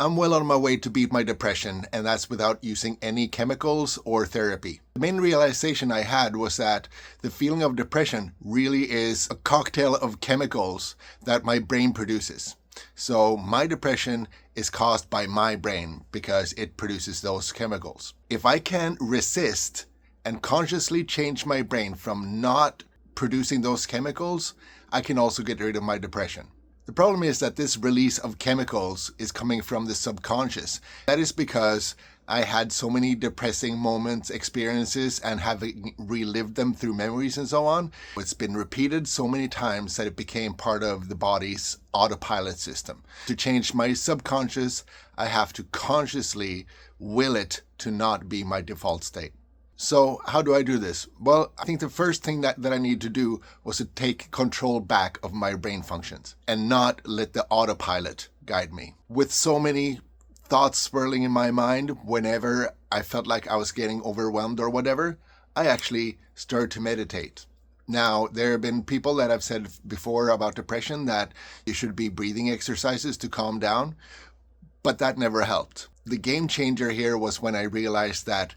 I'm well on my way to beat my depression, and that's without using any chemicals or therapy. The main realization I had was that the feeling of depression really is a cocktail of chemicals that my brain produces. So my depression is caused by my brain because it produces those chemicals. If I can resist and consciously change my brain from not producing those chemicals, I can also get rid of my depression. The problem is that this release of chemicals is coming from the subconscious. That is because I had so many depressing moments, experiences, and having relived them through memories and so on. It's been repeated so many times that it became part of the body's autopilot system. To change my subconscious, I have to consciously will it to not be my default state. So how do I do this? Well, I think the first thing that I need to do was to take control back of my brain functions and not let the autopilot guide me. With so many thoughts swirling in my mind whenever I felt like I was getting overwhelmed or whatever, I actually started to meditate. Now, there have been people that have said before about depression that you should be breathing exercises to calm down, but that never helped. The game changer here was when I realized that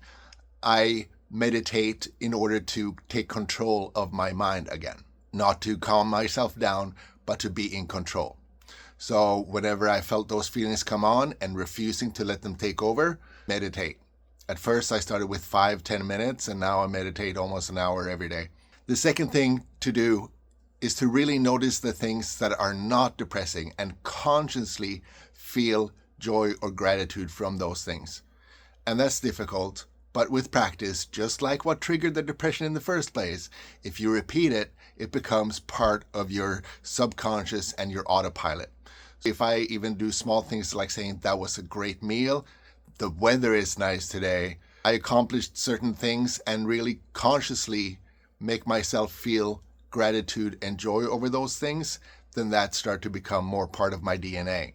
I meditate in order to take control of my mind again, not to calm myself down, but to be in control. So whenever I felt those feelings come on and refusing to let them take over, meditate. At first I started with 5-10 minutes, and now I meditate almost an hour every day. The second thing to do is to really notice the things that are not depressing and consciously feel joy or gratitude from those things. And that's difficult. But with practice, just like what triggered the depression in the first place, if you repeat it, it becomes part of your subconscious and your autopilot. If I even do small things like saying that was a great meal, the weather is nice today, I accomplished certain things and really consciously make myself feel gratitude and joy over those things, then that start to become more part of my DNA.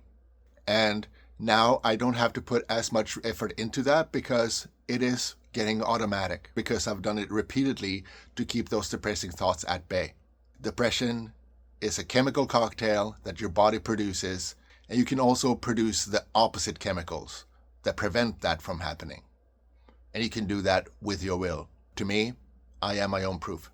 And now I don't have to put as much effort into that because it is getting automatic, because I've done it repeatedly to keep those depressing thoughts at bay. Depression is a chemical cocktail that your body produces, and you can also produce the opposite chemicals that prevent that from happening. And you can do that with your will. To me, I am my own proof.